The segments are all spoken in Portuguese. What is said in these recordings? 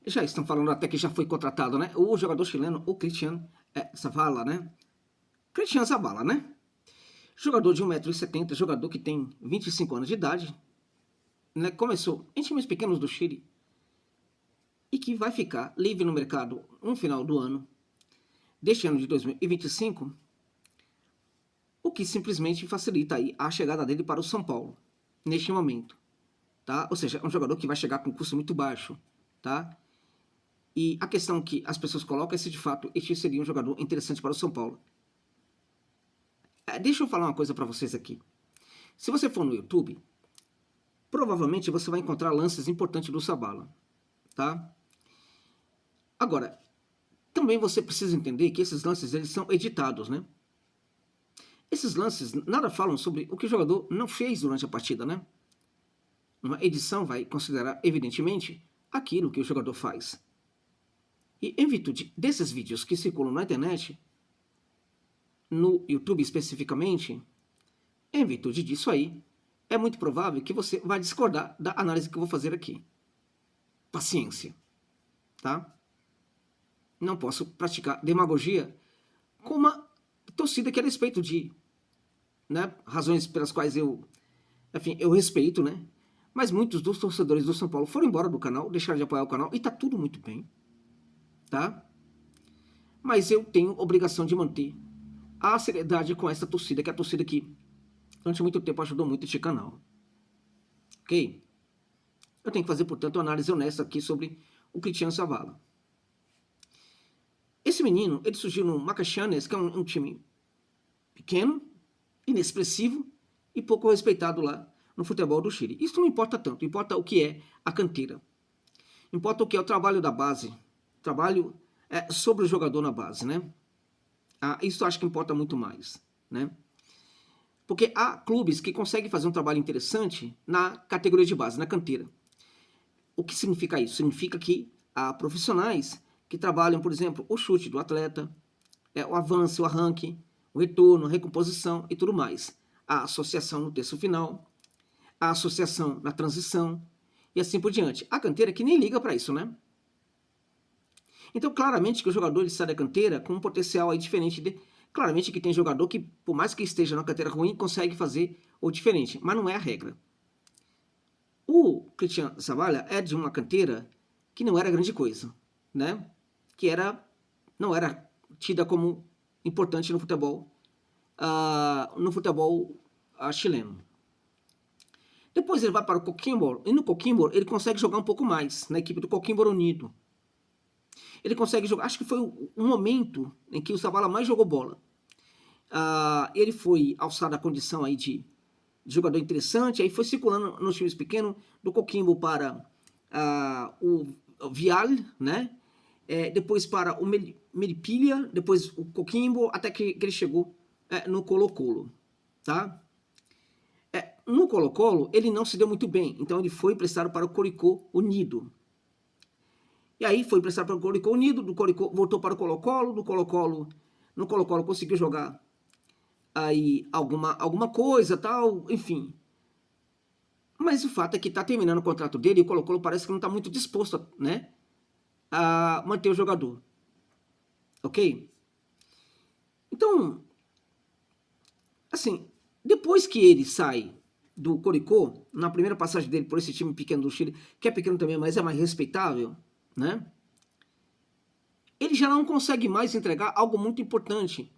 Já estão falando até que já foi contratado, né? O jogador chileno, o Cristian Zavala, né? Cristian Zavala, né? Jogador de 1,70 m, jogador que tem 25 anos de idade, né? Começou em times pequenos do Chile e que vai ficar livre no mercado no final do ano, deste ano de 2025, o que simplesmente facilita aí a chegada dele para o São Paulo, neste momento, tá? Ou seja, é um jogador que vai chegar com custo muito baixo, tá? E a questão que as pessoas colocam é se de fato este seria um jogador interessante para o São Paulo. Deixa eu falar uma coisa para vocês aqui. Se você for no YouTube, provavelmente você vai encontrar lances importantes do Sabala, tá? Agora, também você precisa entender que esses lances eles são editados, né? Esses lances nada falam sobre o que o jogador não fez durante a partida, né? Uma edição vai considerar, evidentemente, aquilo que o jogador faz. E em virtude desses vídeos que circulam na internet, no YouTube especificamente, em virtude disso aí, é muito provável que você vai discordar da análise que eu vou fazer aqui. Paciência, tá? Não posso praticar demagogia com uma torcida que é a respeito de, né, razões pelas quais enfim, eu respeito, né? Mas muitos dos torcedores do São Paulo foram embora do canal, deixaram de apoiar o canal e tá tudo muito bem, tá? Mas eu tenho obrigação de manter a seriedade com essa torcida, que é a torcida que durante muito tempo ajudou muito este canal. Ok? Eu tenho que fazer, portanto, uma análise honesta aqui sobre o Cristiano Zavala. Esse menino, ele surgiu no Magallanes, que é um time pequeno, inexpressivo e pouco respeitado lá no futebol do Chile. Isso não importa tanto, importa o que é a canteira. Importa o que é o trabalho da base, trabalho sobre o jogador na base, né? Isso eu acho que importa muito mais, né? Porque há clubes que conseguem fazer um trabalho interessante na categoria de base, na canteira. O que significa isso? Significa que há profissionais que trabalham, por exemplo, o chute do atleta, o avanço, o arranque, o retorno, a recomposição e tudo mais. A associação no terço final, a associação na transição e assim por diante. A canteira que nem liga para isso, né? Então, claramente que o jogador ele sai da canteira com um potencial aí diferente de... Claramente que tem jogador que, por mais que esteja na canteira ruim, consegue fazer o diferente, mas não é a regra. O Cristian Zavala é de uma canteira que não era grande coisa, né? Que não era tida como importante no futebol chileno. Depois ele vai para o Coquimbo, e no Coquimbo ele consegue jogar um pouco mais, na equipe do Coquimbo Unido. Ele consegue jogar, acho que foi o momento em que o Zavala mais jogou bola. Ele foi alçado à condição aí de jogador interessante, aí foi circulando nos times pequenos, do Coquimbo para o Vial, né? Depois para o Melipilha, depois o Coquimbo, até que ele chegou no Colo-Colo, tá? No Colo-Colo, ele não se deu muito bem, então ele foi emprestado para o Curicó Unido. E aí foi emprestado para o Curicó Unido, do Curicó voltou para o Colo-Colo, no Colo-Colo conseguiu jogar aí alguma coisa, tal, enfim. Mas o fato é que está terminando o contrato dele e o Colo-Colo parece que não está muito disposto, né, a manter o jogador. Ok? Então, assim, depois que ele sai do Curicó, na primeira passagem dele por esse time pequeno do Chile, que é pequeno também, mas é mais respeitável, né? Ele já não consegue mais entregar algo muito importante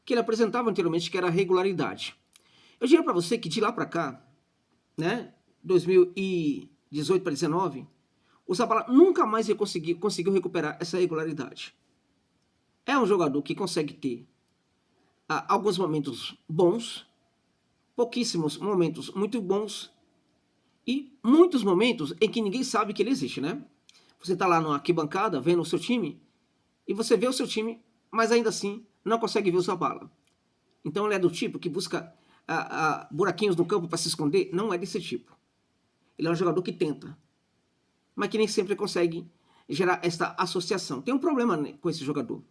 que ele apresentava anteriormente, que era a regularidade. Eu diria para você que de lá para cá, né, 2018 para 2019, o Zavala nunca mais conseguiu recuperar essa regularidade. É um jogador que consegue ter alguns momentos bons, pouquíssimos momentos muito bons e muitos momentos em que ninguém sabe que ele existe, né? Você está lá na arquibancada vendo o seu time e você vê o seu time, mas ainda assim não consegue ver o Zavala. Então ele é do tipo que busca buraquinhos no campo para se esconder? Não é desse tipo. Ele é um jogador que tenta, mas que nem sempre consegue gerar esta associação. Tem um problema com esse jogador,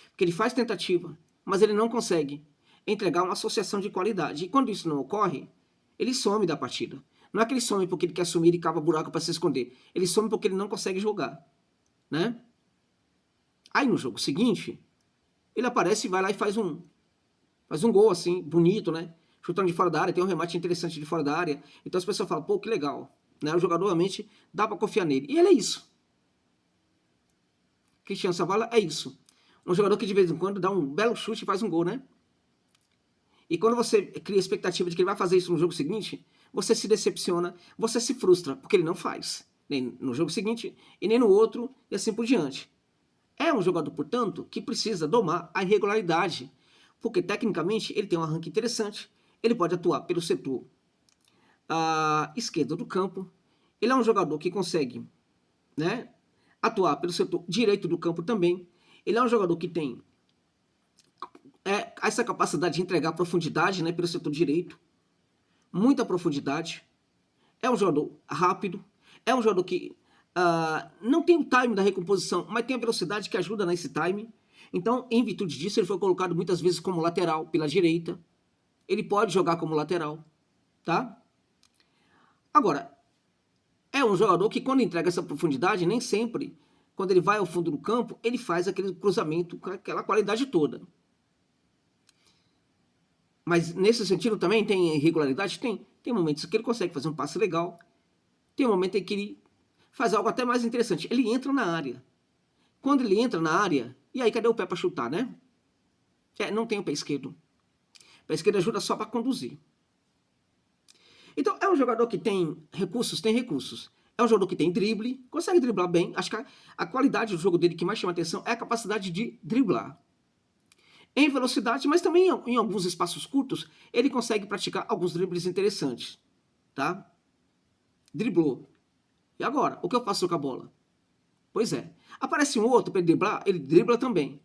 porque ele faz tentativa, mas ele não consegue entregar uma associação de qualidade. E quando isso não ocorre, ele some da partida. Não é que ele some porque ele quer sumir e cava buraco para se esconder. Ele some porque ele não consegue jogar. né? Aí no jogo seguinte, ele aparece e vai lá e faz um gol assim, bonito, né? Chutando de fora da área, tem um remate interessante de fora da área. Então as pessoas falam, pô, que legal. Né? O jogador realmente dá para confiar nele. E ele é isso. Cristiano Zavala é isso. Um jogador que de vez em quando dá um belo chute e faz um gol, né? E quando você cria a expectativa de que ele vai fazer isso no jogo seguinte, você se decepciona, você se frustra, porque ele não faz. Nem no jogo seguinte e nem no outro, e assim por diante. É um jogador, portanto, que precisa domar a irregularidade, porque tecnicamente ele tem um arranque interessante, ele pode atuar pelo setor esquerdo do campo, ele é um jogador que consegue, né, atuar pelo setor direito do campo também, ele é um jogador que tem essa capacidade de entregar profundidade, né, pelo setor direito, muita profundidade, é um jogador rápido, é um jogador que não tem o time da recomposição, mas tem a velocidade que ajuda nesse time. Então, em virtude disso, ele foi colocado muitas vezes como lateral pela direita. Ele pode jogar como lateral, tá? Agora, é um jogador que quando entrega essa profundidade, nem sempre, quando ele vai ao fundo do campo, ele faz aquele cruzamento com aquela qualidade toda. Mas nesse sentido também tem irregularidade? Tem. Tem momentos que ele consegue fazer um passe legal. Tem um momento em que ele faz algo até mais interessante. Ele entra na área. Quando ele entra na área, e aí cadê o pé para chutar, né? Não tem o pé esquerdo. O pé esquerdo ajuda só para conduzir. Então é um jogador que tem recursos? Tem recursos. É um jogador que tem drible, consegue driblar bem. Acho que a qualidade do jogo dele que mais chama atenção é a capacidade de driblar. Em velocidade, mas também em alguns espaços curtos, ele consegue praticar alguns dribles interessantes. Tá? Driblou. E agora? O que eu faço com a bola? Pois é. Aparece um outro para ele driblar, ele dribla também.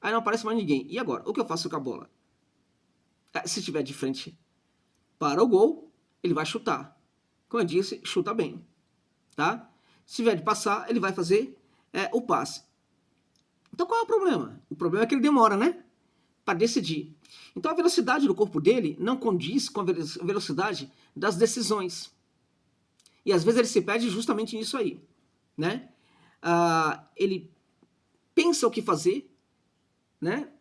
Aí não aparece mais ninguém. E agora? O que eu faço com a bola? Se estiver de frente para o gol, ele vai chutar. Como eu disse, chuta bem. Tá? Se tiver de passar, ele vai fazer o passe. Então qual é o problema? O problema é que ele demora, né? Para decidir. Então a velocidade do corpo dele não condiz com a velocidade das decisões. E às vezes ele se perde justamente nisso aí, né? Ele pensa o que fazer, né?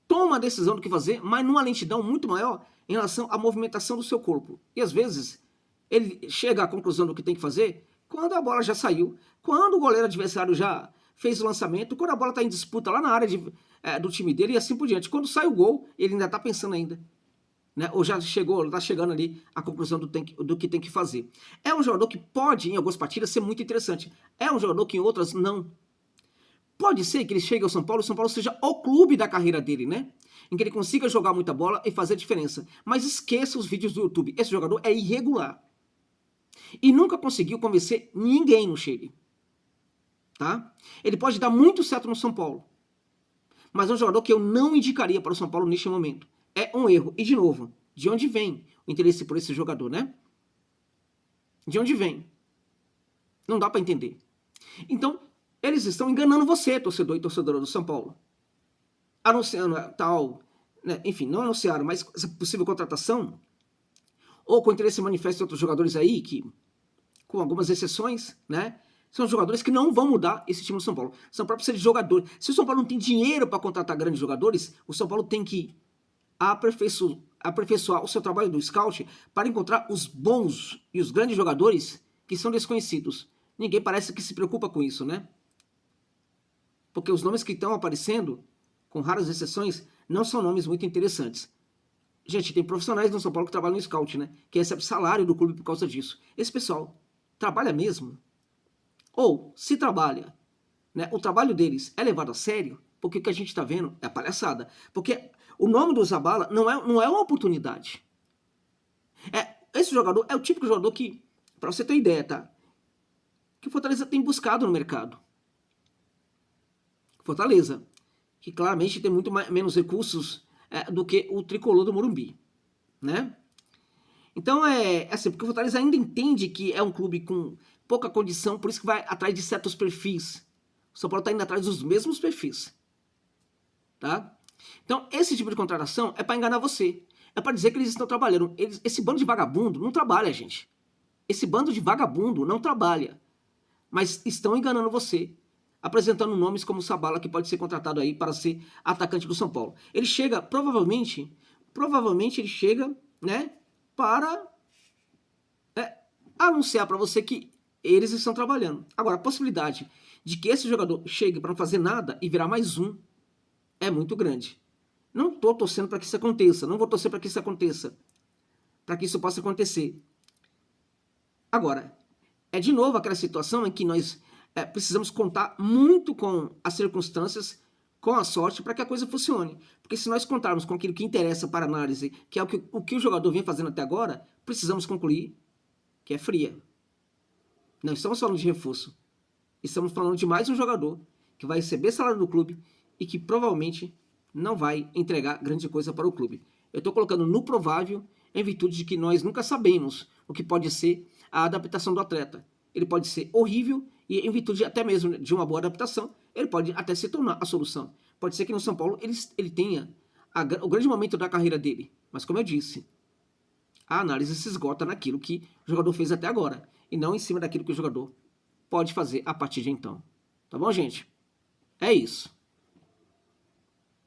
Toma a decisão do que fazer, mas numa lentidão muito maior em relação à movimentação do seu corpo. E às vezes ele chega à conclusão do que tem que fazer quando a bola já saiu, quando o goleiro adversário já fez o lançamento, quando a bola está em disputa lá na área do time dele e assim por diante. Quando sai o gol, ele ainda está pensando ainda. Né? Ou já chegou, está chegando ali à conclusão do que tem que fazer. É um jogador que pode, em algumas partidas, ser muito interessante. É um jogador que em outras não. Pode ser que ele chegue ao São Paulo e o São Paulo seja o clube da carreira dele, né? Em que ele consiga jogar muita bola e fazer a diferença. Mas esqueça os vídeos do YouTube. Esse jogador é irregular. E nunca conseguiu convencer ninguém no Chile. Tá? Ele pode dar muito certo no São Paulo. Mas é um jogador que eu não indicaria para o São Paulo neste momento. É um erro. E, de novo, de onde vem o interesse por esse jogador, né? De onde vem? Não dá para entender. Então, eles estão enganando você, torcedor e torcedora do São Paulo. Anunciando tal, né? Enfim, não anunciaram, mas essa possível contratação, ou com interesse manifesto de outros jogadores aí, que, com algumas exceções, né? São jogadores que não vão mudar esse time do São Paulo. São Paulo precisa de jogadores. Se o São Paulo não tem dinheiro para contratar grandes jogadores, o São Paulo tem que aperfeiçoar o seu trabalho do scout para encontrar os bons e os grandes jogadores que são desconhecidos. Ninguém parece que se preocupa com isso, né? Porque os nomes que estão aparecendo, com raras exceções, não são nomes muito interessantes. Gente, tem profissionais no São Paulo que trabalham no scout, né? Que recebem salário do clube por causa disso. Esse pessoal trabalha mesmo? Ou, se trabalha, né, o trabalho deles é levado a sério, porque o que a gente está vendo é palhaçada. Porque o nome do Zabala não é uma oportunidade. Esse jogador é o típico jogador que, para você ter ideia, tá? Que o Fortaleza tem buscado no mercado. Fortaleza, que claramente tem muito menos recursos do que o tricolor do Morumbi, né? Então assim, porque o Fortaleza ainda entende que é um clube com pouca condição, por isso que vai atrás de certos perfis. O São Paulo está indo atrás dos mesmos perfis, tá? Então esse tipo de contratação é para enganar você, é para dizer que eles estão trabalhando. Esse bando de vagabundo não trabalha, gente. Esse bando de vagabundo não trabalha, mas estão enganando você. apresentando nomes como o Sabala, que pode ser contratado aí para ser atacante do São Paulo. Ele chega, provavelmente ele chega, né, para anunciar para você que eles estão trabalhando. Agora, a possibilidade de que esse jogador chegue para não fazer nada e virar mais um é muito grande. Não estou torcendo para que isso aconteça, não vou torcer para que isso aconteça, para que isso possa acontecer. Agora, é de novo aquela situação em que nós precisamos contar muito com as circunstâncias, com a sorte, para que a coisa funcione. Porque se nós contarmos com aquilo que interessa para a análise, que é o que o jogador vem fazendo até agora, precisamos concluir que é fria. Não estamos falando de reforço. Estamos falando de mais um jogador que vai receber salário do clube e que provavelmente não vai entregar grande coisa para o clube. Eu estou colocando no provável em virtude de que nós nunca sabemos o que pode ser a adaptação do atleta. Ele pode ser horrível e em virtude até mesmo de uma boa adaptação, ele pode até se tornar a solução. Pode ser que no São Paulo ele tenha o grande momento da carreira dele. Mas como eu disse, a análise se esgota naquilo que o jogador fez até agora e não em cima daquilo que o jogador pode fazer a partir de então. Tá bom, gente? É isso.